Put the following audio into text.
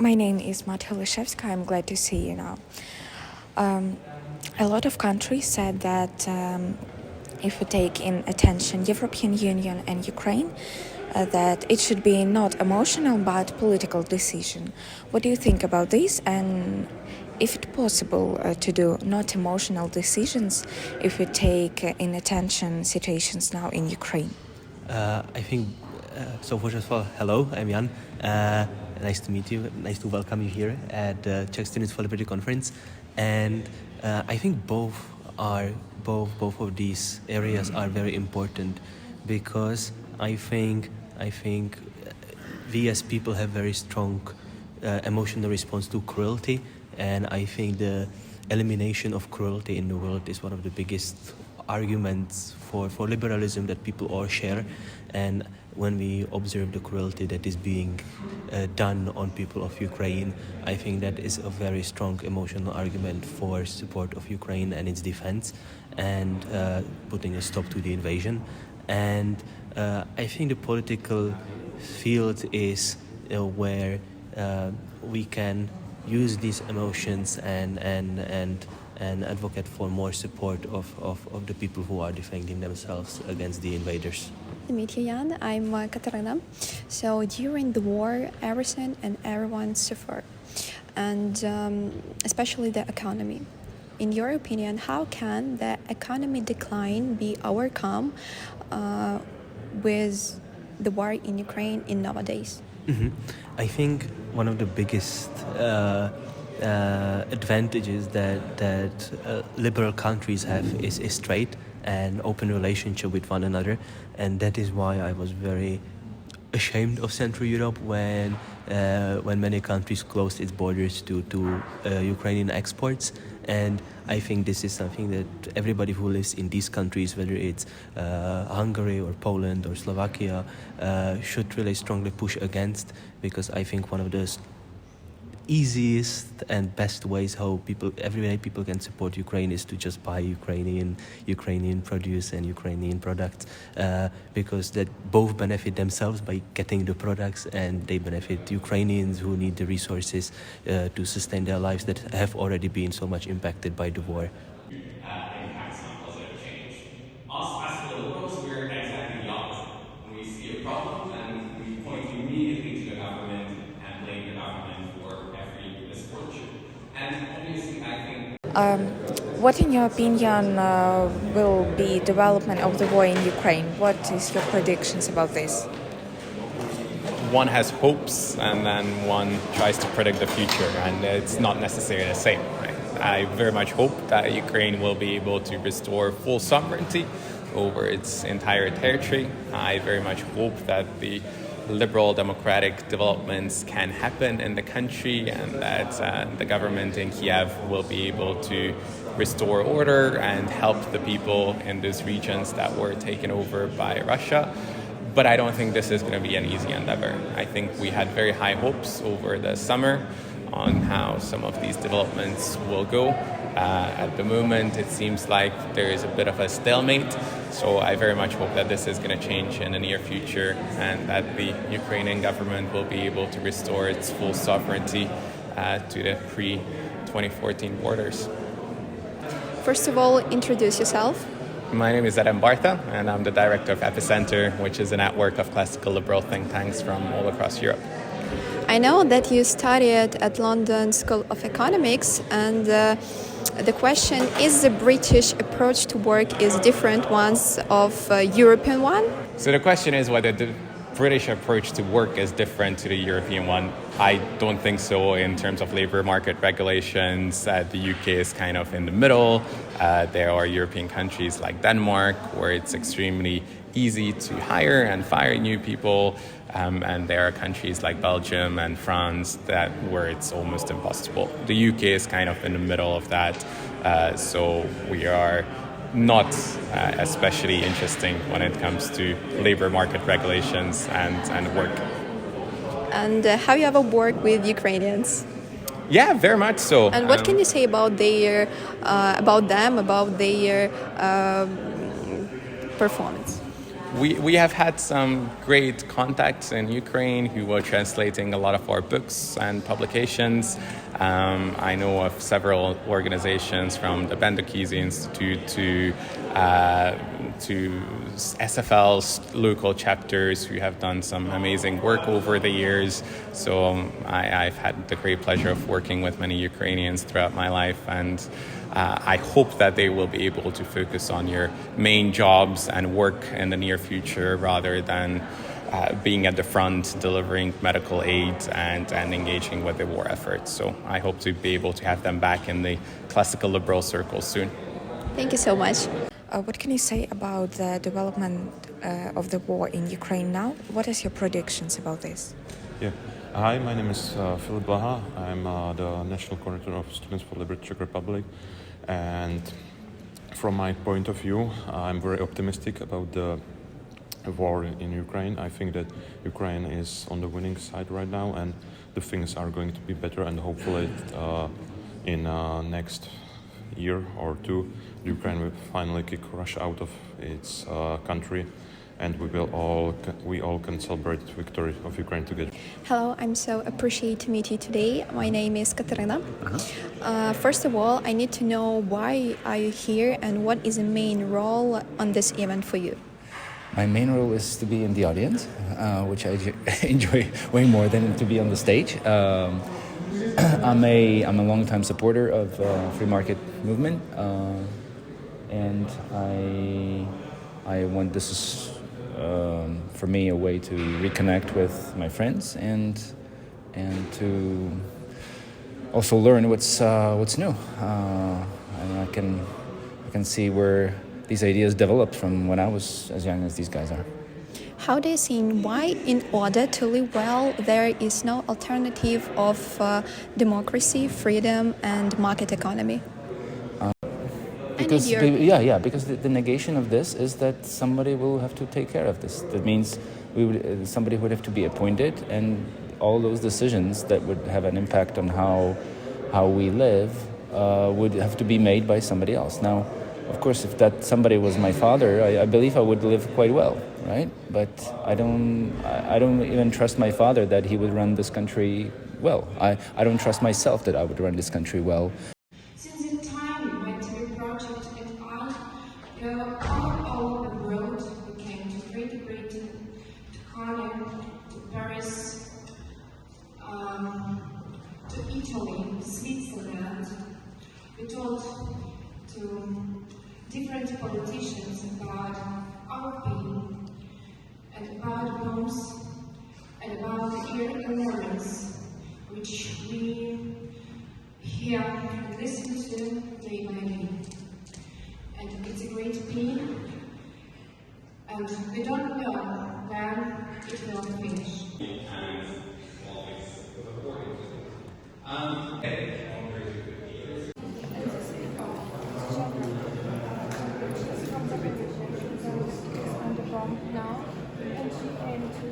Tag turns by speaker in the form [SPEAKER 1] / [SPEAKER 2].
[SPEAKER 1] My name is Marta Lishevska. I'm glad to see you now. A lot of countries said that if we take in attention European Union and Ukraine, that it should be not emotional but political decision. What do you think about this? And if it's possible to do not emotional decisions if we take in attention situations now in Ukraine?
[SPEAKER 2] I think, so first of all, hello, I'm Jan. Nice to meet you. Nice to welcome you here at the Czech Students for Liberty conference. And I think both of these areas are very important because I think we as people have very strong emotional response to cruelty, and I think the elimination of cruelty in the world is one of the biggest arguments for liberalism that people all share. And when we observe the cruelty that is being done on people of Ukraine, I think that is a very strong emotional argument for support of Ukraine and its defense and putting a stop to the invasion. And I think the political field is where we can use these emotions and advocate for more support of the people who are defending themselves against the invaders.
[SPEAKER 3] To meet you, Jan. I'm Katarina. So during the war, everything and everyone suffered, and especially the economy. In your opinion, how can the economy decline be overcome with the war in Ukraine in nowadays?
[SPEAKER 2] Mm-hmm. I think one of the biggest advantages that liberal countries have is trade and open relationship with one another, and that is why I was very ashamed of Central Europe when many countries closed its borders to Ukrainian exports. And I think this is something that everybody who lives in these countries, whether it's Hungary or Poland or Slovakia, should really strongly push against, because I think one of the easiest and best ways how everyday people can support Ukraine is to just buy Ukrainian produce and Ukrainian products, because that both benefit themselves by getting the products, and they benefit Ukrainians who need the resources to sustain their lives that have already been so much impacted by the war.
[SPEAKER 4] Impacts on positive change. Us, as the liberals, we're exactly the opposite. When we see a problem, and we point immediately to the government and blame the government for every misfortune. And obviously, I think
[SPEAKER 1] What, in your opinion, will be development of the war in Ukraine? What is your predictions about this?
[SPEAKER 5] One has hopes and then one tries to predict the future, and it's not necessarily the same. Right? I very much hope that Ukraine will be able to restore full sovereignty over its entire territory. I very much hope that the liberal democratic developments can happen in the country, and that the government in Kiev will be able to restore order and help the people in those regions that were taken over by Russia. But I don't think this is going to be an easy endeavor. I think we had very high hopes over the summer on how some of these developments will go. At the moment, it seems like there is a bit of a stalemate. So I very much hope that this is going to change in the near future, and that the Ukrainian government will be able to restore its full sovereignty to the pre-2014 borders.
[SPEAKER 3] First of all, introduce yourself.
[SPEAKER 5] My name is Adam Bartha, and I'm the director of Epicenter, which is a network of classical liberal think tanks from all across Europe.
[SPEAKER 3] I know that you studied at London School of Economics, and the question is: the British approach to work is different ones of European one?
[SPEAKER 5] So the question is whether the British approach to work is different to the European one. I don't think so in terms of labor market regulations. The UK is kind of in the middle. There are European countries like Denmark where it's extremely easy to hire and fire new people. And there are countries like Belgium and France where it's almost impossible. The UK is kind of in the middle of that. So we are not especially interesting when it comes to labor market regulations and work.
[SPEAKER 3] And have you ever worked with Ukrainians?
[SPEAKER 5] Yeah, very much so.
[SPEAKER 3] And what can you say about their performance?
[SPEAKER 5] we have had some great contacts in Ukraine who were translating a lot of our books and publications. I know of several organizations from the Bendokisi Institute to SFL's local chapters who have done some amazing work over the years. So I've had the great pleasure of working with many Ukrainians throughout my life, and I hope that they will be able to focus on your main jobs and work in the near future rather than being at the front, delivering medical aid and engaging with the war effort. So I hope to be able to have them back in the classical liberal circles soon.
[SPEAKER 3] Thank you so much.
[SPEAKER 1] What can you say about the development of the war in Ukraine now? What is your predictions about this?
[SPEAKER 6] Yeah. Hi, my name is Filip Blaha. I'm the National Coordinator of Students for Liberty Czech Republic. And from my point of view, I'm very optimistic about the war in Ukraine. I think that Ukraine is on the winning side right now, and the things are going to be better, and hopefully in next year or two, Ukraine will finally kick Russia out of its country, and we all can celebrate the victory of Ukraine together.
[SPEAKER 3] Hello, I'm so appreciated to meet you today. My name is Katerina. First of all, I need to know why are you here and what is the main role on this event for you?
[SPEAKER 7] My main role is to be in the audience, which I enjoy way more than to be on the stage. I'm a long-time supporter of free market movement, and I want this is for me a way to reconnect with my friends and to also learn what's new. And I can see where these ideas developed from when I was as young as these guys are.
[SPEAKER 3] How do you see why, in order to live well, there is no alternative of democracy, freedom, and market economy?
[SPEAKER 7] Because the negation of this is that somebody will have to take care of this. That means somebody would have to be appointed, and all those decisions that would have an impact on how we live would have to be made by somebody else. Now, of course, if that somebody was my father, I believe I would live quite well, right? But I don't even trust my father that he would run this country well. I don't trust myself that I would run this country well.
[SPEAKER 8] Since the time we went to the project and art, all over the world, we came to Great Britain, to Cardiff, to Paris, to Italy, Switzerland. We talked to different politicians about our pain, and about bombs, and about the ignorance which we hear and listen to day by day. And it's a great pain, and we don't know when it will finish.
[SPEAKER 9] Now, and she came to